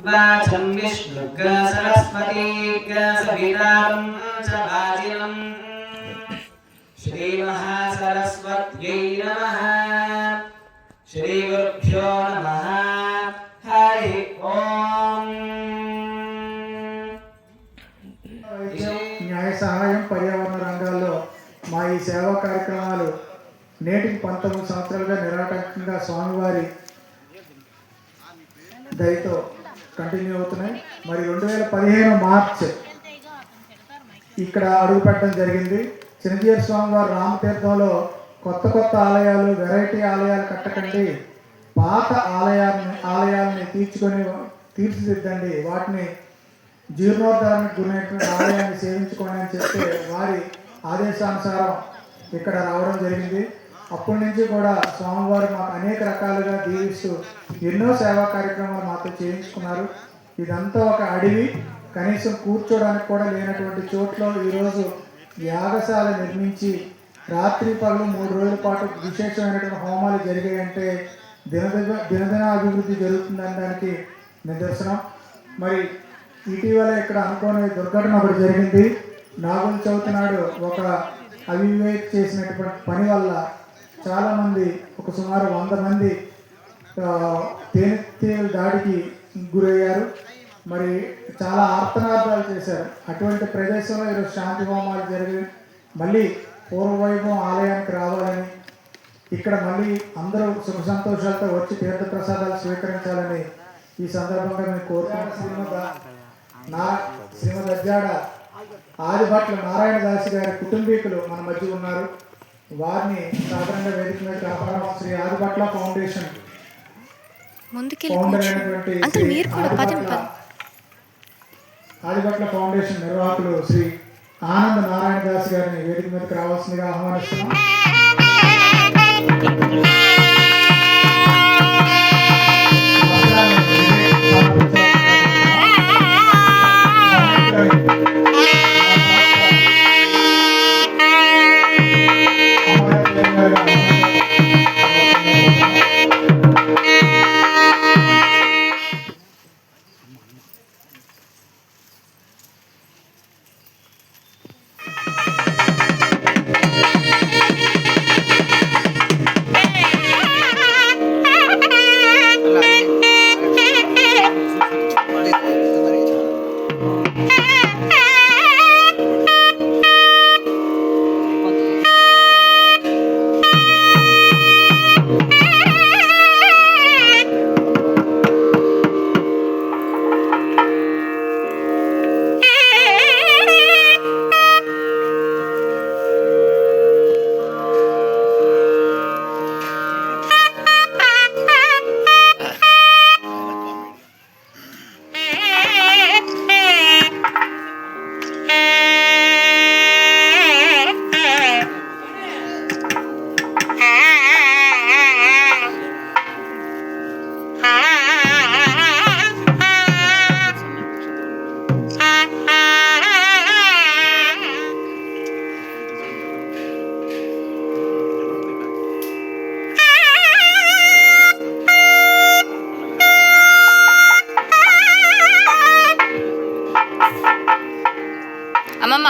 वाचं विष्णुग सरस्वतीग सवितारं च वाजिनं श्रीमहासरस्वत्यै नमः। श्रीगुरुभ्यो नमः। हरि ओम्। న్యాయ సహాయం పర్యావరణ రంగాల్లో మా ఈ సేవా కార్యక్రమాలు నేటికి 19 సంవత్సరాలుగా నిరాటంకంగా స్వామివారి దయతో కంటిన్యూ అవుతున్నాయి. మరి 2015 మార్చ్ ఇక్కడ అడుగుపెట్టడం జరిగింది. చిన్నజీయర్ స్వామివారి రామతీర్థంలో కొత్త ఆలయాలు, వెరైటీ ఆలయాలు కట్టకండి, పాత ఆలయాలని తీర్చిదిద్దండి, వాటిని జీర్ణోద్ధారణకు గురైనటువంటి ఆలయాన్ని సేవించుకోండి అని చెప్తే వారి ఆదేశానుసారం ఇక్కడ రావడం జరిగింది. అప్పటి నుంచి కూడా స్వామివారు మాకు అనేక రకాలుగా దీవిస్తూ ఎన్నో సేవా కార్యక్రమాలు మాతో చేయించుకున్నారు. ఇదంతా ఒక అడవి, కనీసం కూర్చోడానికి కూడా లేనటువంటి చోట్ల ఈరోజు యాగశాల నిర్మించి రాత్రి పగలు 3 రోజుల పాటు విశేషమైనటువంటి హోమాలు జరిగాయంటే దినదిన అభివృద్ధి జరుగుతుందని దానికి నిదర్శనం. మరి ఇటీవల ఇక్కడ అనుకోని దుర్ఘటన ఒకటి జరిగింది. నాగుల చవితి నాడు ఒక అవివేక్ చేసినటువంటి పని వల్ల చాలామంది, ఒక సుమారు 100 మంది తేనెటీగల దాడికి గురయ్యారు. మరి చాలా ఆర్తనాదాలు చేశారు. అటువంటి ప్రదేశంలో ఈరోజు శాంతి హోమాలు జరిగి మళ్ళీ పూర్వవైభవం ఆలయానికి రావాలని, ఇక్కడ మళ్ళీ అందరూ సుఖ సంతోషాలతో వచ్చి తీర్థ ప్రసాదాలు స్వీకరించాలని ఈ సందర్భంగా మేము కోరుకుంటున్నాం. శ్రీమద్ అజ్జాడ ఆదిభట్ల నారాయణ దాసి గారి కుటుంబీకులు మన మధ్య ఉన్నారు. వారిని సాధారణంగా వేదిక మీద ఆహ్వానం. శ్రీ ఆదిభట్ల ఫౌండేషన్ ఫౌండర్ అయినటువంటి ఆదిభట్ల ఫౌండేషన్ నిర్వాహకులు శ్రీ ఆనంద నారాయణ దాస్ గారిని వేదిక మీదకి రావాల్సిందిగా ఆహ్వానిస్తున్నాం. అమ్మమ్మ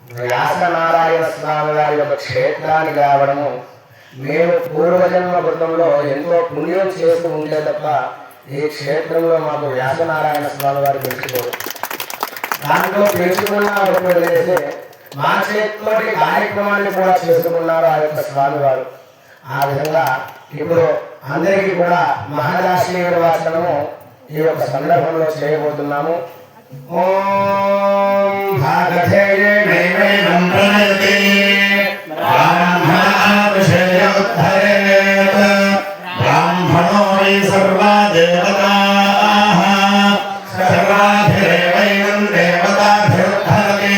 వ్యాసనారాయణ స్వామి వారి యొక్క క్షేత్రానికి రావడము మేము పూర్వజన్మ కృతంలో ఎంతో పుణ్యం చేస్తూ ఉంటే తప్ప ఈ క్షేత్రంలో మాకు వ్యాసనారాయణ స్వామి వారు పెంచుకోరు. దాంట్లో పెంచుకున్న వదిలేసి మా చేతితోటి కార్యక్రమాన్ని కూడా చేసుకున్నారు ఆ యొక్క స్వామి వారు. ఆ విధంగా ఇప్పుడు అందరికీ కూడా మహారాష్ట్ర నిర్వాచనము ఈ యొక్క సందర్భంలో చేయబోతున్నాము. ఓం భాగధేయే నైవేద్యం ప్రణయతే బ్రాహ్మణాభిషేయోద్ధరేత్ బ్రాహ్మణో వై సర్వా దేవతాః సర్వాభిరేవైనం దేవతాభిర్ధరతే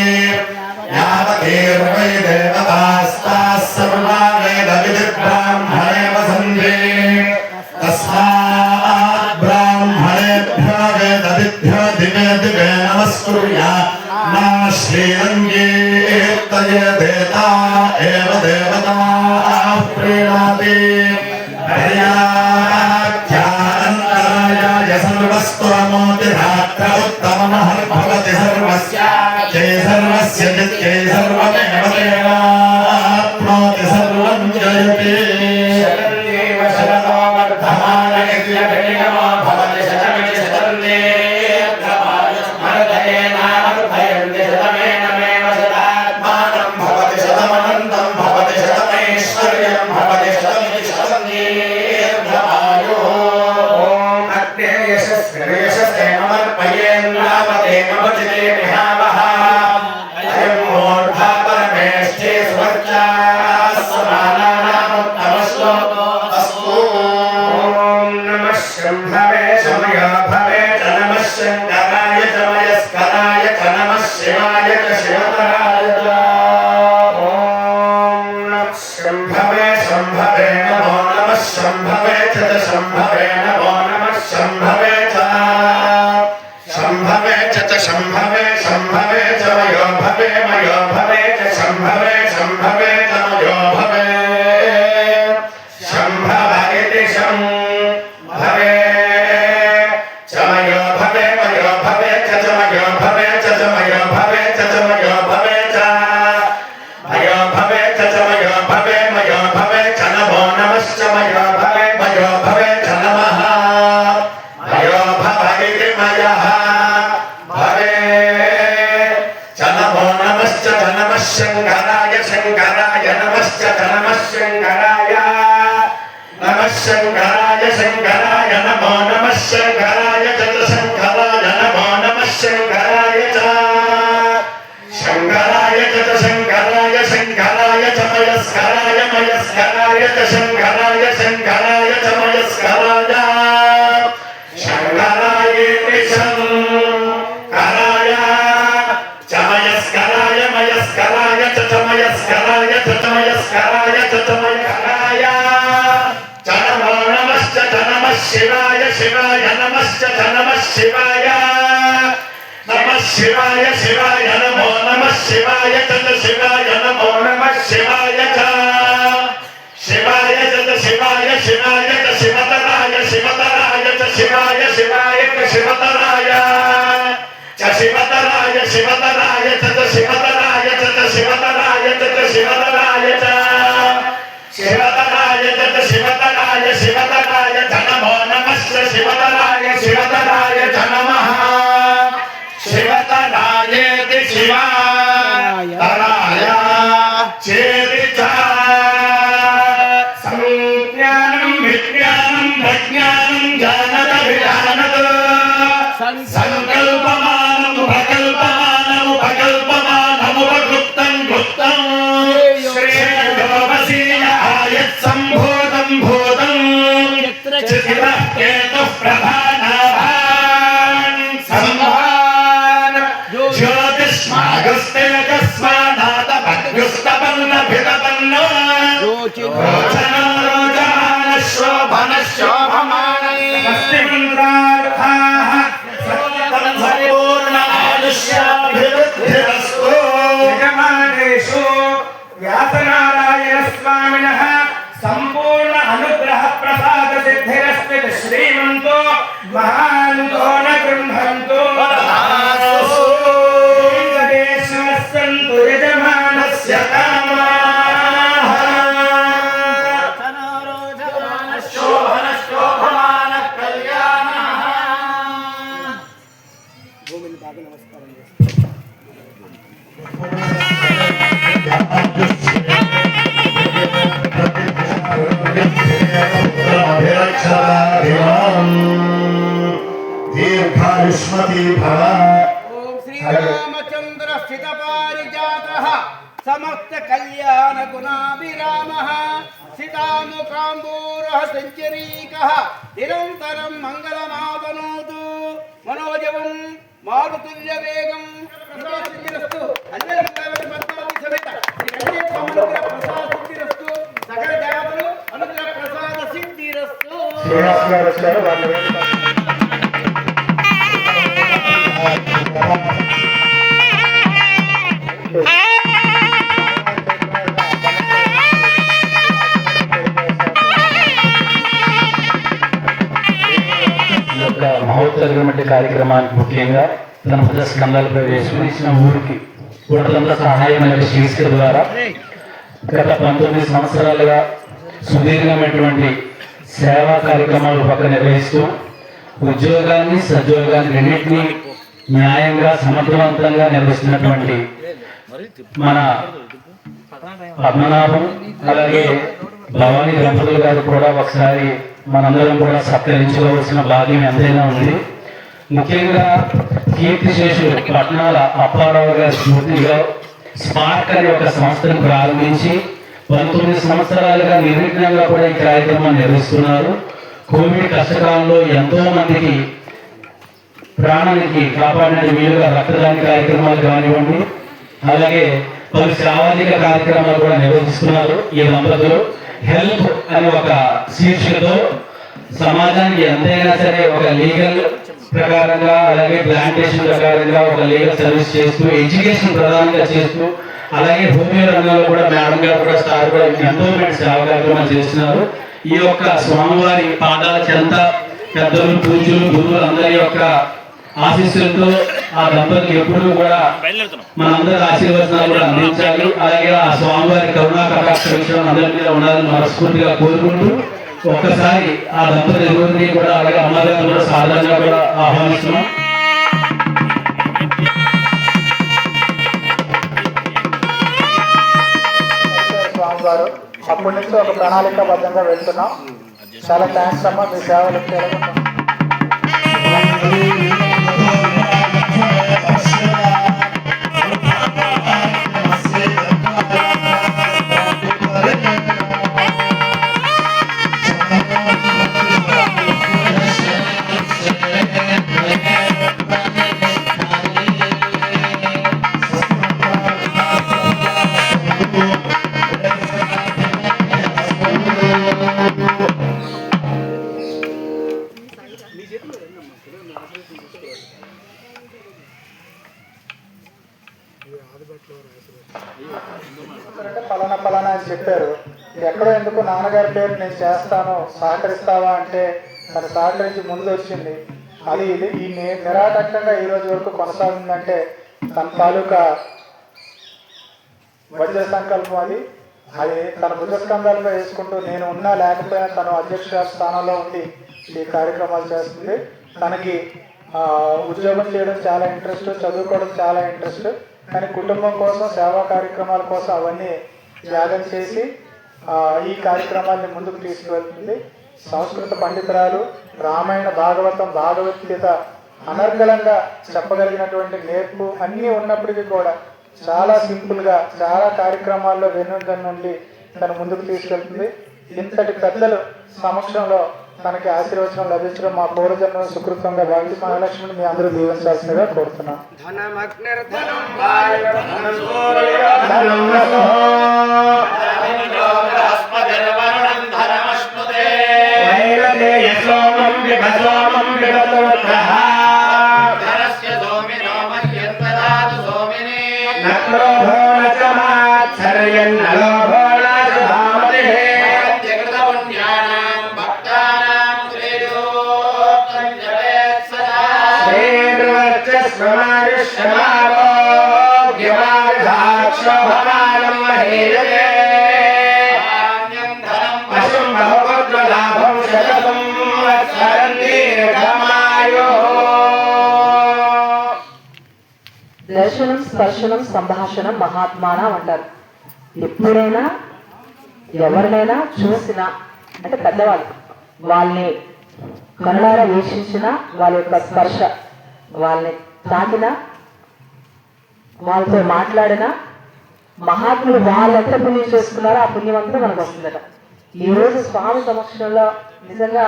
యావతేర్వై దేవతాస్తాః సర్వా వేదవిద్ బ్రాహ్మణేవ సంధ్యే తస్మాత్ బ్రాహ్మణేభ్యో వేదవిద్భ్యో దివే దివే నమస్కుర్యా నా శ్రీరంగేత్తయే దేతా ఏవ దేవతాః ప్రీణాతి హర్యాఖ్యానంతరాయాయ సర్వస్త్వమోతిరాత్ర ఉత్తమమహర్భవతి సర్వస్య జయ సర్వస్య జయ సర్వమేవ దేవాప్నోతి సర్వం జయతే శరణ్యేవ శరణో వర్ధమాన యజ్ఞ భవతి శతమితి శతన్యేర్ఘమాయ స్మరతయే నామర్భయంతి శతమేనమేవ శతాత్మానం భవతి శతమనంతం భవతి శతమైశ్వర్యం భవతి శతమితి శతన్యేర్ఘమాయో. ఓం అగ్నే యశస్విర్యశస్తే మమర్పయేన్నామతే మమచితే విహావః అయం మూఢా పరమేష్ఠే స్వర్గాః సమానానాముత్తమశ్లోకో అస్తు. ఓం నమః శంభవే శమయో భవే చ నమః శంకరాయ చ మయస్కరాయ చ నమః శివాయ చ శివతరాయ చ. ఓం నమః శంభవే శంభవే నమో నమః శంభవే చ శంభవే నమో నమః శంభవే చ శంభవే చ శంభవే శంభవే చ మయో భవే చ శంభవే శంభవే చ మయో భవే శంభవ ఇతి శంభవే చ మయో భవే చ మయో భవే చ మయో భవే చ మయో భవే చ మయో భవే చ మయో భవే చ నమో నమశ్చ మయో భవే చ నమః మయో భవ ఇతి మయః భవే చ నమో నమశ్చ నమః శంకరాయ శంకరాయ నమశ్చ నమః శంకరాయ నమః శంకరాయ శంకరాయ నమో నమః శంకరాయ చ శంకరాయ నమో నమః శంకరాయ చ శంకరాయ చ శంకరాయ శంకరాయ చ మయస్కరాయ మయస్కరాయ చ శంకరాయ శంకరాయ చ మయస్కరాయ శంకరాయేతి శంకరాయ చ మయస్కరాయ మయస్కరాయ చ మయస్కరాయ చ మయస్కరాయ చ మయస్కరాయ చ నమో నమశ్చ నమః శివాయ శివాయ నమశ్చ నమః శివాయ నమః శివాయ శివాయ నమో నమః శివాయ చ శివాయ నమో నమః శివాయ చ శివాయ చ శివాయ శివాయ చ శివతరాయ శివతరాయ చ శివాయ శివాయ చ శివతరాయ చ శివతరాయ శివతరాయ చ శివతరాయ చ శివతరాయ చ శివతరాయ చ శివతరాయ చ శివతరాయ శివతరాయ చ నమో నమః శివతరాయ శివతరాయ చ నమః శివతరాయేతి శివాతరాయ చేతి చ సంజ్ఞానం విజ్ఞానం ప్రజ్ఞానం జానత విజానత సంకల్పమానం ఉపకల్పమానం ఉపకల్పమానం ఉపకృప్తం కృప్తం శ్రేయోవసీయాయత్ సంభూతం భూతం చిత్రః కేతుః ప్రధానవాన్ సంభాన్ జ్యోతిష్మాగస్తేజస్వానాథ భగ్యుస్తపన్న భితపన్న రోచన రోచమాన శోభన శోభమానై భక్తిమంత్రార్థాః సత్యం సంపూర్ణాయుష్యాభివృద్ధిరస్తు. యజమానేషు వ్యాసనారాయణ స్వామినః సంపూర్ణ అనుగ్రహ ప్రసాద సిద్ధిరస్తి శ్రీమంతో మహాంతో న గృహంతో వెంకటేశ్వర సంతు యజమాన సమస్త కళ్యాణ గుణాభిరామః సీతాముఖాంబూరః సంచరీకః నిరంతరం మంగళమాదనోతు మనోజవం మారుతుల్య వేగం ప్రసాదిరస్తు అన్యదేవత పద్మావతి సమేత శ్రీ కన్యా ప్రసాదిరస్తు సకల దేవతలు అనుగ్రహ ప్రసాద సిద్ధిరస్తు. శ్రీనివాస్ గారు వచ్చారు, వాళ్ళు మహోత్తరమైన కార్యక్రమానికి ముఖ్యంగా తన భుజ స్కంధాలపై వేసుకుని ఊరికి ఊటలంతా సహాయం అనే శీర్షిక ద్వారా గత 19 సంవత్సరాలుగా సుదీర్ఘమైనటువంటి సేవా కార్యక్రమాలు పక్క నిర్వహిస్తూ ఉద్యోగాన్ని సద్యోగాన్ని రెండింటినీ న్యాయంగా సమర్థవంతంగా నిర్వహిస్తున్నటువంటి మన పద్మనాభం అలాగే భవానీ దంపతులు గారు కూడా ఒకసారి మనందరం కూడా సత్కరించుకోవాల్సిన భాగ్యం ఎంతైనా ఉంది. ముఖ్యంగా కీర్తిశేషులు పట్నాల అప్పారావు గారి స్ఫూర్తిగా స్పార్క్ అనే ఒక సంస్థను ప్రారంభించి 19 సంవత్సరాలుగా నిర్విఘ్నంగా కూడా ఈ కార్యక్రమాన్ని నిర్వహిస్తున్నారు. కోవిడ్ కష్టకాలంలో ఎంతో మందికి ప్రాణానికి కాపాడిన వీలుగా రక్తదాన కార్యక్రమాలు కానివ్వండి, అలాగే పలు సామాజిక కార్యక్రమాలు కూడా నిర్వహిస్తున్నారు. ఈ దంపతులు హెల్ప్ అనే ఒక శీర్షికతో సమాజానికి ఎంతైనా సరే ఒక లీగల్ ప్రకారంగా అలాగే ప్లాంటేషన్ ప్రకారంగా ఒక లీగల్ సర్వీస్ చేస్తూ ఎడ్యుకేషన్ ప్రధానంగా చేస్తూ అలాగే హోమియో రంగంలో కూడా మేడం గారు కూడా స్టార్ కూడా ఎంతో సేవా కార్యక్రమాలు చేస్తున్నారు. ఈ యొక్క స్వామివారి పాదాల చెంత పెద్దలు పూజలు గురువులు అందరి యొక్క ఆశీస్సులతో ఆ దంపతులు ఎప్పుడూ కూడా మనందరి ఆశీర్వచనాలు కూడా అందించాలి. అలాగే ఆ స్వామివారి కరుణా కటాక్ష విషయం అందరి మీద ఉండాలని మనస్ఫూర్తిగా కోరుకుంటూ ఒక్కసారి ఆ దంపతుల గురించి కూడా అలాగే అమ్మగారిని కూడా సాధారణంగా కూడా ఆహ్వానిస్తున్నాం. స్వామివారు అప్పటి నుంచి ఒక ప్రణాళికాబద్ధంగా వెళ్తున్నాం. చాలా థ్యాంక్స్ అమ్మా, మీ సేవలు పలానా పలానా అని చెప్పారు. ఎక్కడో ఎందుకు నాన్నగారి పేరు నేను చేస్తాను సహకరిస్తావా అంటే తను సహకరించి ముందు వచ్చింది. అది ఇది ఈ నిరాటంకంగా ఈ రోజు వరకు కొనసాగిందంటే తన తాలూకా వజ్ర సంకల్పం. అది తన భుజస్కంధాలుగా వేసుకుంటూ నేను ఉన్నా లేకపోయినా తను అధ్యక్ష స్థానంలో ఉండి ఈ కార్యక్రమాలు చేస్తుంది. తనకి ఉద్యోగం చేయడం చాలా ఇంట్రెస్ట్, చదువుకోవడం చాలా ఇంట్రెస్ట్. కానీ కుటుంబం కోసం సేవా కార్యక్రమాల కోసం అవన్నీ త్యాగం చేసి ఈ కార్యక్రమాన్ని ముందుకు తీసుకువెళ్తుంది. సంస్కృత పండితురాలు, రామాయణ భాగవతం భాగవద్గీత అనర్గళంగా చెప్పగలిగినటువంటి నేర్పు అన్నీ ఉన్నప్పటికీ కూడా చాలా సింపుల్గా చాలా కార్యక్రమాల్లో వెన్నుండి తను ముందుకు తీసుకెళ్తుంది. ఇంతటి పెద్దలు సమక్షంలో తనకి ఆశీర్వచనం లభించడం మా పూర్వజన్మ సుకృతంగా భావించి మహాలక్ష్మిని మీ అందరూ దీవించాల్సిందిగా కోరుతున్నాం. దర్శనం, స్పర్శనం, సంభాషణం మహాత్మానం అంటారు. ఎప్పుడైనా ఎవరినైనా చూసినా అంటే పెద్దవాళ్ళు వాళ్ళని కనులారా వీక్షించిన వాళ్ళ యొక్క స్పర్శ, వాళ్ళని తాకినా, వాళ్ళతో మాట్లాడినా మహాత్ములు వాళ్ళెంత పుణ్యం చేసుకున్నారో ఆ పుణ్యం అంతా మనకు వస్తుందట. ఈ రోజు స్వామి సమక్షంలో నిజంగా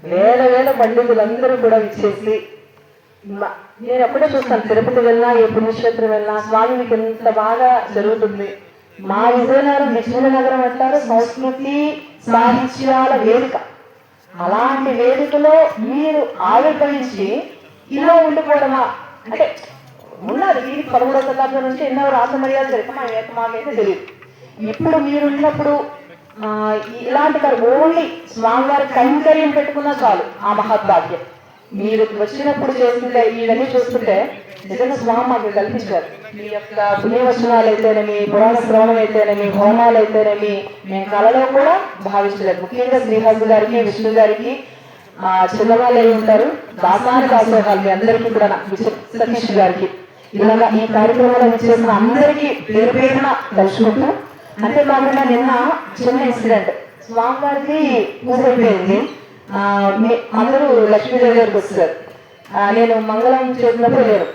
వేల వేల పండితులందరూ కూడా ఇచ్చేసి నేను ఎప్పుడే చూస్తాను, తిరుపతి వెళ్ళినా ఏ పుణ్యక్షేత్రం వెళ్ళినా స్వామి మీకు ఎంత బాగా జరుగుతుంది. మా విజయనగరం విజయనగరం అంటారు సంస్కృతి సాహిత్యాల వేదిక. అలాంటి వేదికలో మీరు ఆవిర్భవించి ఇలా ఉండిపోవడమా అంటే ఉన్నారు. దీనికి 13వ శతాబ్దం నుంచి ఎన్నో రాసమర్యాద జరిగితే మాకైతే తెలియదు. ఇప్పుడు మీరు ఉన్నప్పుడు ఇలాంటి ఓన్లీ స్వామివారి కైంకర్యం పెట్టుకున్నా చాలు ఆ మహద్భాగ్యం. మీరు వచ్చినప్పుడు చేస్తుంటే ఇవన్నీ చూస్తుంటే నిజంగా స్వామి మాకు కల్పించారు. మీ యొక్క పుణ్యవచనాలు అయితేనేమి, పురాణ శ్రవణం అయితేనేమి, హోమాలు అయితేనేమి మేము కళలో కూడా భావించలేదు. ముఖ్యంగా శ్రీహరి గారికి, విష్ణు గారికి చిన్నవాళ్ళు అయి ఉంటారు, దాసాని దాసోహాలు మీ అందరికీ కూడా సతీష్ గారికి ఇలాగా ఈ కార్యక్రమాలు చేసిన అందరికీ పేరు పేరున తలుచుకుంటూ, అంతేకాకుండా నిన్న చిన్న ఇన్సిడెంట్, స్వామివారికి పూజ అయిపోయింది. అందరూ లక్ష్మీదేవి గారికి వస్తారు. నేను మంగళం చేసినప్పుడు లేరు,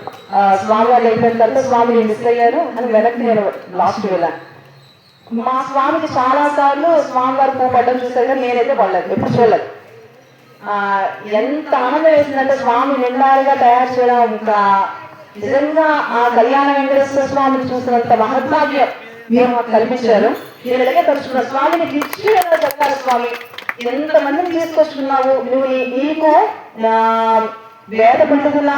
స్వామివారు అయిపోయిన తర్వాత స్వామిని మిస్ అయ్యారు అని వెనక్కి నేను లాస్ట్ వెళ్ళాను. మా స్వామికి చాలా సార్లు స్వామివారి పువ్వు పడ్డం చూసారు కానీ నేనైతే పడలేదు, ఎప్పుడు చూడలేదు. ఎంత ఆనందం వేసిందంటే స్వామి నిండాలుగా తయారు చేయడం, ఇంకా నిజంగా ఆ కళ్యాణ వెంకటేశ్వర స్వామిని చూసినంత మహద్భాగ్యం మీరు మాకు కల్పించారు. నేను ఇలాగే తలుచుకున్నాను, స్వామిని పిచ్చి ఎలా చెప్పారు స్వామి, ఎంతమందిని తీసుకొచ్చుకున్నావు నువ్వు, నీకు వేద పండుగల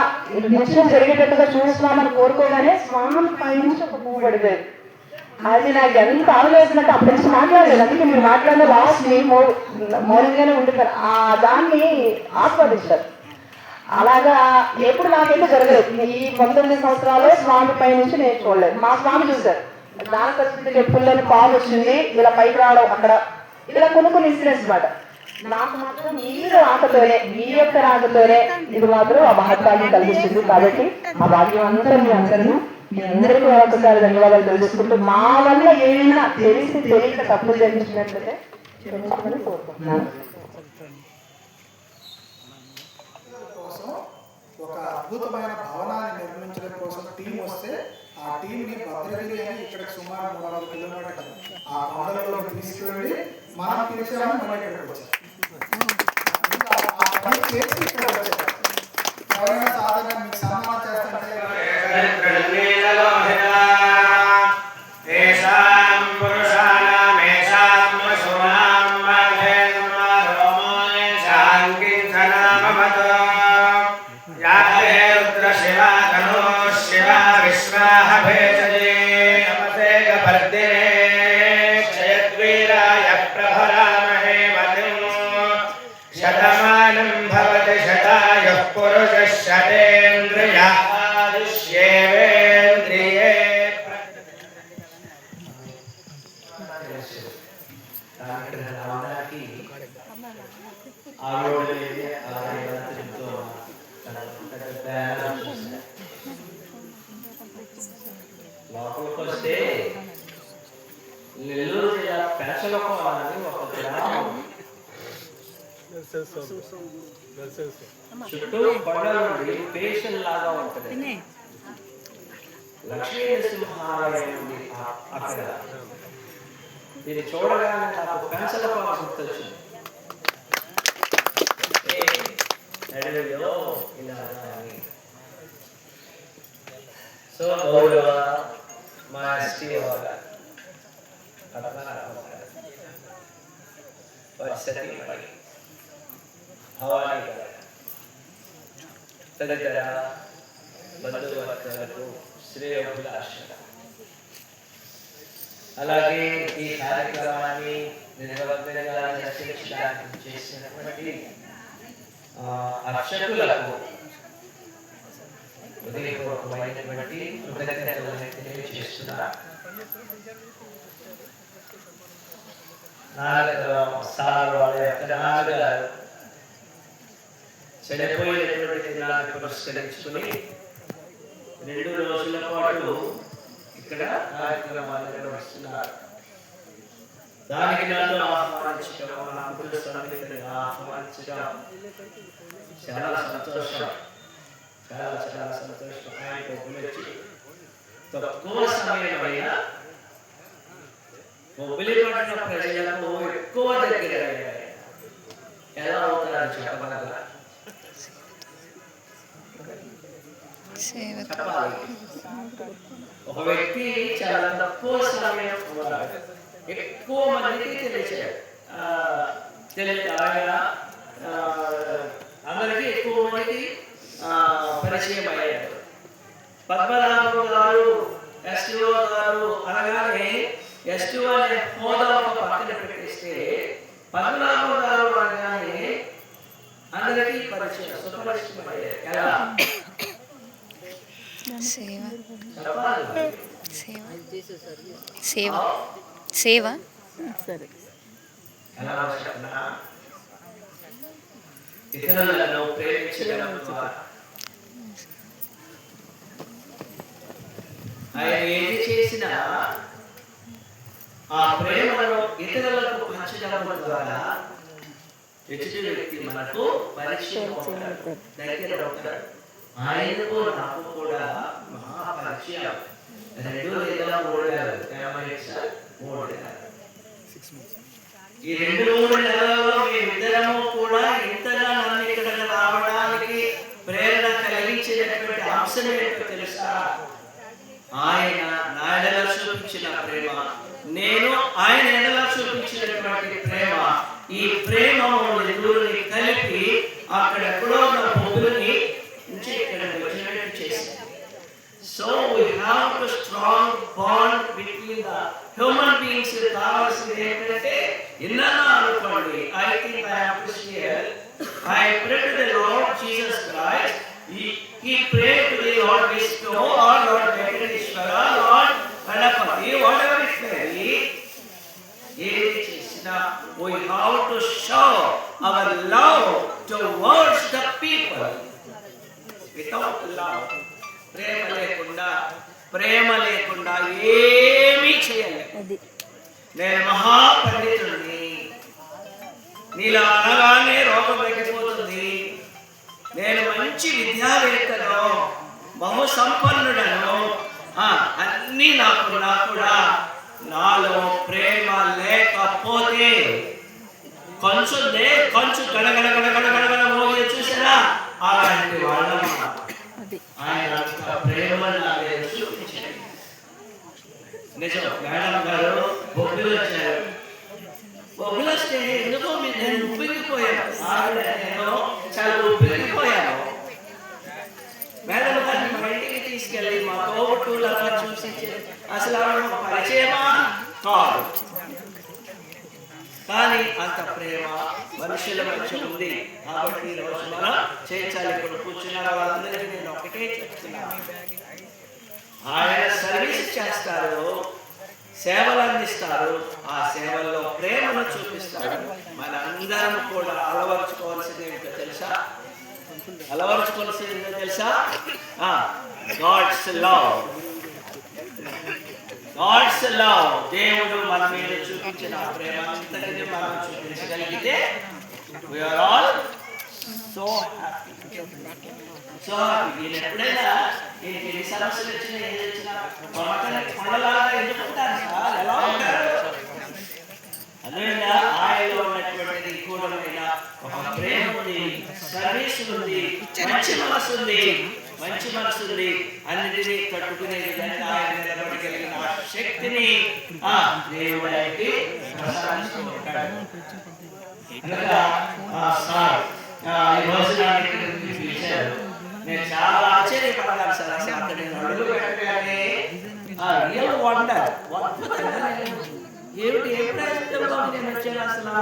నిత్యం జరిగేటట్టుగా చూస్తున్నామని కోరుకోగానే స్వామి పై నుంచి ఒక పువ్వు పడిపోయింది. అది నాకు ఎంత ఆలోచించినట్టు అప్పటి నుంచి మాట్లాడలేదు. అందుకే మీరు మాట్లాడిన లాస్ట్ మౌనంగానే ఉండిపోయారు, దాన్ని ఆస్వాదించారు. అలాగా ఎప్పుడు నాకైతే జరగలేదు. ఈ 19 సంవత్సరాలు స్వామి పై నుంచి నేను చూడలేదు. మా స్వామి చూశారు, దాని పరిస్థితి ఎప్పుడులేని పాలు వచ్చింది, ఇలా పైకి రావడం, అక్కడ ఇలా కొన్ని ఇన్సిడెంట్స్ మాట. నాకు మాత్రం మీరు రాకతోనే, మీ యొక్క రాకతోనే ఇది మాత్రం ఆ మహత్వాన్ని కలిగించింది. కాబట్టి ఆ భాగ్యం అంతా మీ అందరికీ ఒకసారి ధన్యవాదాలు తెలియజేసుకుంటూ, మా వల్ల ఏమైనా తెలియక తప్పులు జరిగించినట్లయితే క్షమించమని కోరుకుంటున్నాను. ఒక అద్భుతమైన భవనాన్ని నిర్మించడం కోసం టీం వస్తే ఆ టీంని భద్రగిరి అని ఇక్కడ సుమారు 300 కిలోమీటర్లు ఆ కొండలలో తీసుకువెళ్ళి మనం పిలిచామని మన ఇక్కడికి వచ్చారు. చేసి ఇక్కడ వచ్చారు. ఎవరైనా సాధారణ మీకు సన్మానం చేస్తుంటే లోపలికి వస్తే నెల్లూరు పెంచలకోవాలని ఒక గ్రామం, చుట్టూ కొండలు ఉండి పేషన్ లాగా ఉంటుంది. లక్ష్మీ నరసింహాలయం ఉంది అక్కడ. దీన్ని చూడగానే నాకు పెంచలకోవ గుర్తొచ్చింది. అడవిలో ఇలా సో గౌరవ మా ఎస్టీ వాళ్ళ పరిస్థితి భవానీ గారు తదితర బంధువర్గాలకు శ్రేయోభిలాష. అలాగే ఈ కార్యక్రమాన్ని నిర్వహణగా దర్శించడానికి చేసినటువంటి అర్చకులకు హృదయపూర్వకమైనటువంటి కృతజ్ఞతలను తెలియజేస్తున్నారు. సార్ వాళ్ళ యొక్క నాన్నగారు చనిపోయినటువంటి దినాన్ని పురస్కరించుకుని 2 రోజుల పాటు ఇక్కడ కార్యక్రమాలు నిర్వహిస్తున్నారు. దానికి నన్ను ఆహ్వానించడం, నా కుటుంబ సమితిని ఆహ్వానించడం చాలా సంతోషం. చాలా సంతోషం. ఆయనకు గురించి తక్కువ సమయం అయినా బొబ్బిలి పట్టణ ప్రజలకు ఎక్కువ దగ్గర అయ్యాయి. ఎలా అవుతారు చెప్పగలరా? చెప్పాలి. ఒక వ్యక్తి చాలా తక్కువ సమయం ఉన్నాడు, ఎక్కువ మందికి ఆయన అందరికీ ఎక్కువ మందికి పరిచయం అయ్యాడు. పద్మనాభం గారు ఎస్టీఓ గారు అనగానే ఎస్టీఓ అనే హోదా ఒక పక్కన పెట్టేస్తే పద్మనాభం గారు అనగానే అందరికీ పరిచయం సుపరిచితం అయ్యారు. ఎలా? సేవ సేవ సేవ సేవ సరే. ఎలా చెప్పనా? ఇతరులను ప్రేమించడం ద్వారా ఆయన ఏది చేసినా ఆ ప్రేమను ఇతరులకు పంచడం ద్వారా ఎదుటి వ్యక్తి మనకు పరిచయం అవుతాడు, దగ్గర అవుతాడు. ఆయనకు నాకు కూడా మహాపరిచయం 2 లేదా 3 నెలలు, 3 నెలలు. ఈ 2-3 నెలల్లో మేమిద్దరము కూడా ఇంతగా నన్ను ఇక్కడ రావడానికి ప్రేరణ కలిగించినటువంటి అంశం ఏంటో తెలుసా? ఆయన నా ఎడల చూపించిన ప్రేమ, నేను ఆయన ఎడల చూపించినటువంటి ప్రేమ, ఈ ప్రేమ ఇరువురిని కలిపి అక్కడెక్కడో నా బొబ్బులని నుంచి ఇక్కడ వచ్చినట్టు చేసింది. So we have a strong bond between the human beings. కావాల్సింది ఏంటంటే ఇన్నాను అనుకోండి. I think I have to share. I pray to the Lord Jesus Christ. He prayed to the Lord Vishnu or Lord Venkateshwara, Lord Ganapati, whatever it may be. We have to show our love towards the people. Without love, ప్రేమ లేకుండా ఏమీ చేయలేదు. నేను మహాపండితుడిని, నీలా అనగానే రోగం తగ్గిపోతుంది, నేను మంచి విద్యావేత్తను, బహు సంపన్నుడను, అన్నీ నాకున్నా కూడా నాలో ప్రేమ లేకపోతే కొంచెం గడగడ మోగే చూసారా, అలాంటి వాళ్ళ ఆయన ప్రేమను చూపించాడు. నిజం. మేడం గారు బొబ్బులు వచ్చారు. బొబ్బులు వస్తే ఎందుకో నేను ఉబ్బికిపోయాను, నేను చాలా ఉబ్బికిపోయాను. మేడం గారిని మా ఇంటికి తీసుకెళ్ళి మా తోబుట్టువులా చూసి అసలు ఆవిడ పరిచయమా కాదు, కానీ అంత ప్రేమ మనుషుల మధ్య ఉంది. కాబట్టి ఈరోజు మనం చేయించాలి. ఇక్కడ కూర్చున్న వాళ్ళందరికీ నేను ఒకటే చెప్తున్నాను, ఆయన సర్వీస్ చేస్తారు, సేవలు అందిస్తారు, ఆ సేవల్లో ప్రేమను చూపిస్తారు. మన అందరం కూడా అలవర్చుకోవాల్సింది ఏంటో తెలుసా? God's love. దేవుడు మన మీద చూపించిన ప్రేమ అంతటిని మనం చూపించగలిగితే we are all so happy. నేను ఎప్పుడైనా నేను ఎన్ని సమస్యలు వచ్చినా ఏది వచ్చినా పండలాగా ఎందుకుంటాను సార్, ఎలా ఉంటారు? అదేవిధంగా ఆయనలో ఉన్నటువంటి నిగూఢమైన ఒక ప్రేమ ఉంది, సర్వీస్ ఉంది, మంచి మనసు ఉంది, అన్నిటినీ తట్టుకునే విధంగా ఆయన నిలబడగలిగిన శక్తిని దేవుడికి ప్రసాదిస్తూ ఉంటాడు. నేను చాలా ఆశ్చర్యపడ్డాను సార్. అసలు అక్కడ నేను అడుగు పెట్టగానే రియల్ వండర్ ఏమిటి, ఏ ప్రయత్నంలో నేను వచ్చాను అసలు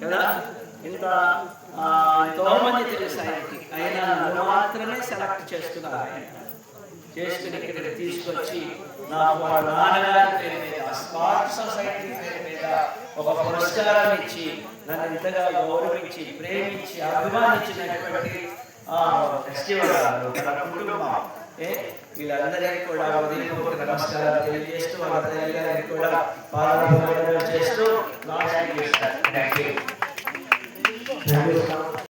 కదా. ఎంతో మంది తెలుసు ఆయనకి, ఆయన నన్ను మాత్రమే సెలెక్ట్ చేస్తున్నారు. ఆయన చేసుకుని ఇక్కడికి తీసుకొచ్చి నాకు వాళ్ళ నాన్నగారి పేరు మీద, స్పార్క్ సొసైటీ పేరు మీద ఒక పురస్కారం ఇచ్చి నన్ను ఇంతగా గౌరవించి ప్రేమించి అభిమానించినటువంటి ఫెస్టివల్ కుటుంబం, వీళ్ళందరికీ కూడా ఉదయపూర్వక నమస్కారాలు తెలియజేస్తూ వాళ్ళ తల్లిగారికి కూడా పాదాభివందనాలు చేస్తూ